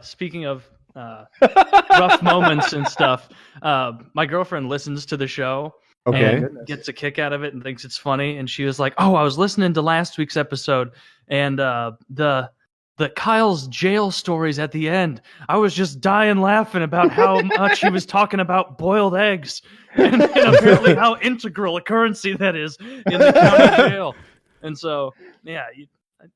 Speaking of rough moments and stuff, my girlfriend listens to the show and gets a kick out of it and thinks it's funny. And she was like, "Oh, I was listening to last week's episode, and the Kyle's jail stories at the end. I was just dying laughing about how much he was talking about boiled eggs and apparently how integral a currency that is in the county jail." And so, yeah.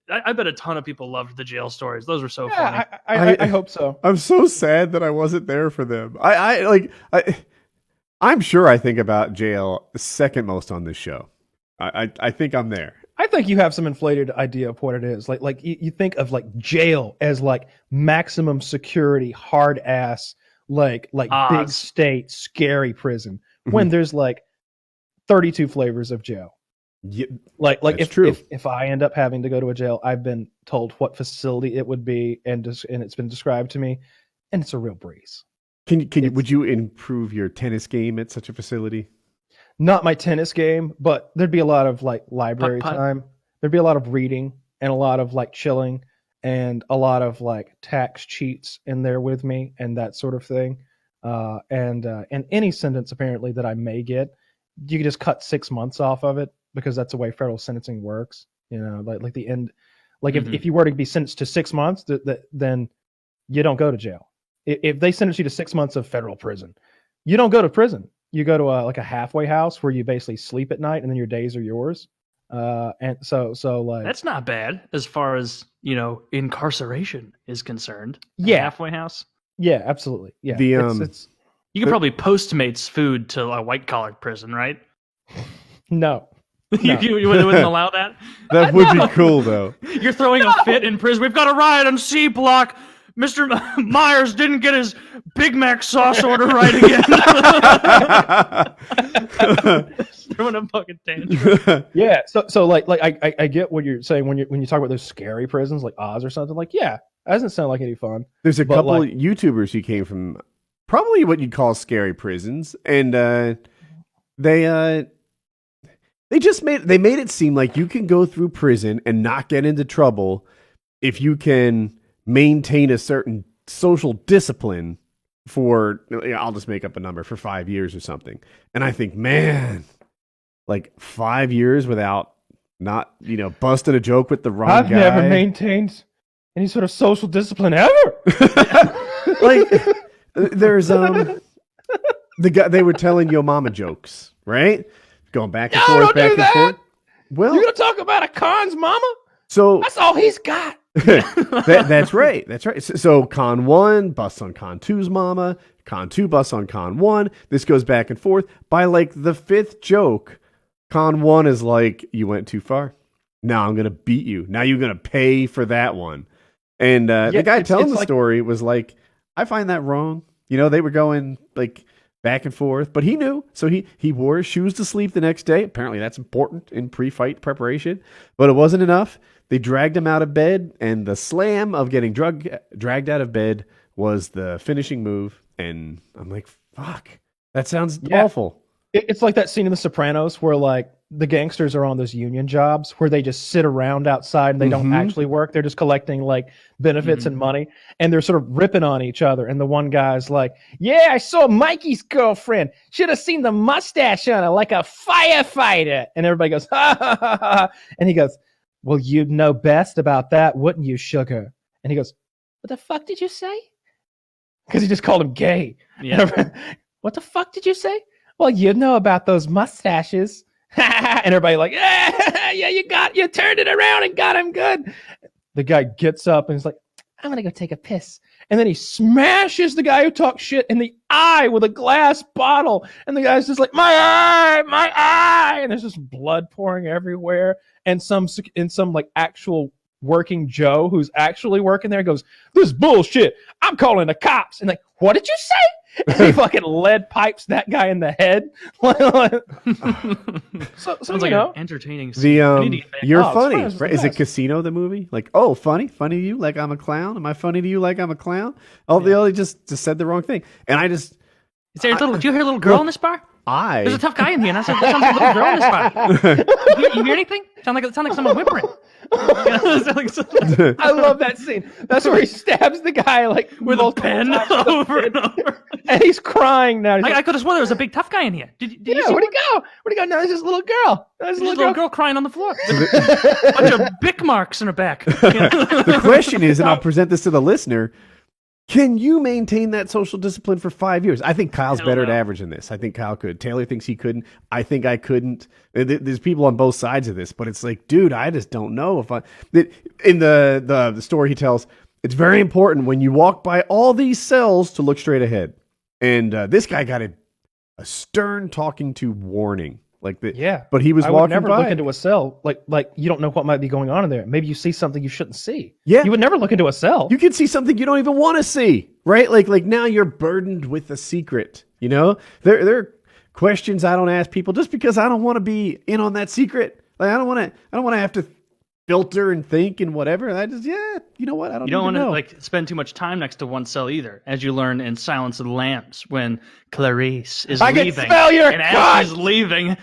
I bet a ton of people loved the jail stories. Those were so funny. I hope so. I'm so sad that I wasn't there for them. I'm sure I think about jail second most on this show. I think I'm there. I think you have some inflated idea of what it is. Like you think of like jail as like maximum security, hard ass, like big state, scary prison. When there's like 32 flavors of jail. Yeah, if I end up having to go to a jail, I've been told what facility it would be, and it's been described to me, and it's a real breeze. Would you improve your tennis game at such a facility? Not my tennis game, but there'd be a lot of like library time. There'd be a lot of reading and a lot of like chilling and a lot of like tax cheats in there with me and that sort of thing. And any sentence apparently that I may get, you can just cut 6 months off of it, because that's the way federal sentencing works. You know, like the end, like if you were to be sentenced to 6 months, then you don't go to jail. If they sentence you to 6 months of federal prison, you don't go to prison. You go to a halfway house where you basically sleep at night and then your days are yours. And so like that's not bad as far as, incarceration is concerned. Yeah. Halfway house. Yeah, absolutely. Yeah. It's you could probably postmates food to a white collar prison, right? No. You wouldn't allow that? That would be cool, though. You're throwing a fit in prison. We've got a riot on C Block. Mr. Myers didn't get his Big Mac sauce order right again. Throwing a fucking tantrum. Yeah. So like I get what you're saying when you talk about those scary prisons like Oz or something. Like, yeah, that doesn't sound like any fun. There's a couple of YouTubers who came from probably what you'd call scary prisons, and they made it seem like you can go through prison and not get into trouble if you can maintain a certain social discipline for, I'll just make up a number, for 5 years or something. And I think, man, like 5 years without not, busting a joke with the wrong guy. I've never maintained any sort of social discipline ever. Like there's the guy, they were telling Yo Mama jokes, right? Going back and forth, back and forth. Well, you're gonna talk about a Khan's mama? So that's all he's got. That's right. That's right. So Khan 1 busts on Khan 2's mama. Khan 2 busts on Khan 1. This goes back and forth. By like the fifth joke, Khan 1 is like, "You went too far. Now I'm gonna beat you. Now you're gonna pay for that one." And the guy telling the story was like, "I find that wrong." They were going like back and forth, but he knew, so he wore his shoes to sleep the next day. Apparently that's important in pre-fight preparation, but it wasn't enough. They dragged him out of bed, and the slam of getting dragged out of bed was the finishing move. And I'm like, fuck, that sounds awful. It's like that scene in The Sopranos where like the gangsters are on those union jobs where they just sit around outside and they don't actually work. They're just collecting like benefits and money, and they're sort of ripping on each other. And the one guy's like, "Yeah, I saw Mikey's girlfriend. Should have seen the mustache on her like a firefighter." And everybody goes, "Ha ha ha ha." And he goes, "Well, you'd know best about that, wouldn't you, sugar?" And he goes, "What the fuck did you say?" Because he just called him gay. Yeah. "What the fuck did you say?" "Well, you know about those mustaches." And everybody like, yeah, you turned it around and got him good. The guy gets up and he's like, "I'm going to go take a piss." And then he smashes the guy who talks shit in the eye with a glass bottle. And the guy's just like, my eye. And there's just blood pouring everywhere. And some like actual working Joe who's actually working there goes, "This is bullshit. I'm calling the cops." And like, "What did you say?" And he fucking lead pipes that guy in the head. Sounds like an entertaining scene. You're funny. Right? Is it Casino, the movie? Like, "Oh, funny to you like I'm a clown? Am I funny to you like I'm a clown?" Oh, they only just said the wrong thing. And I just... do you hear a little girl in this bar? There's a tough guy in here, and that sounds like a little girl in this party. You hear anything? Sound like someone whimpering. I love that scene. That's where he stabs the guy like with a pen over and over, and he's crying now. I could have sworn there was a big tough guy in here. Did you see where'd he go? Where'd he go? No, there's this little girl. There's a little girl crying on the floor. A bunch of bick marks in her back. The question is, and I'll present this to the listener. Can you maintain that social discipline for 5 years? I think Kyle's better at averaging this. I think Kyle could. Taylor thinks he couldn't. I think I couldn't. There's people on both sides of this, but it's like, dude, I just don't know if I. In the story he tells, it's very important when you walk by all these cells to look straight ahead. And this guy got a stern talking to warning. But he was walking by. I would never look into a cell. Like you don't know what might be going on in there. Maybe you see something you shouldn't see. Yeah. You would never look into a cell. You can see something you don't even want to see, right? Like now you're burdened with a secret, you know? There are questions I don't ask people just because I don't want to be in on that secret. Like I don't want to have to filter and think and whatever. I just, you know what? I don't. You don't want to spend too much time next to one cell either, as you learn in Silence of the Lambs when Clarice is leaving. I can smell your and as she's leaving,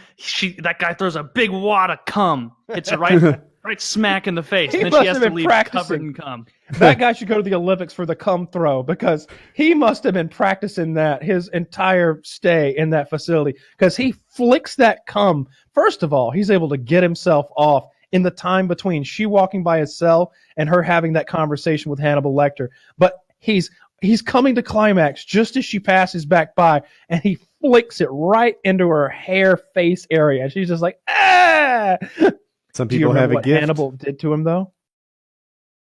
that guy throws a big wad of cum, hits her right smack in the face, and then she has to leave covered in cum. That guy should go to the Olympics for the cum throw because he must have been practicing that his entire stay in that facility because he flicks that cum. First of all, he's able to get himself off in the time between she walking by his cell and her having that conversation with Hannibal Lecter. But he's coming to climax just as she passes back by, and he flicks it right into her hair face area. And she's just like, ah! Some people have a what gift. Hannibal did to him, though?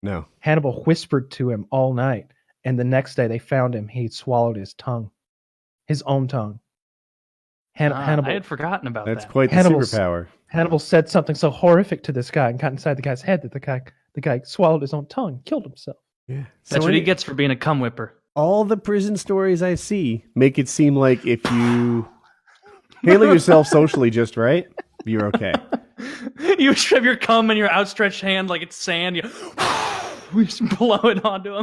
No. Hannibal whispered to him all night, and the next day they found him. He'd swallowed his tongue, his own tongue. Hannibal. I had forgotten about that. That's quite the superpower. Hannibal said something so horrific to this guy and got inside the guy's head that the guy swallowed his own tongue, killed himself. Yeah, that's what he gets for being a cum whipper. All the prison stories I see make it seem like if you handle yourself socially just right, you're okay. You shove your cum in your outstretched hand like it's sand. You just blow it onto him.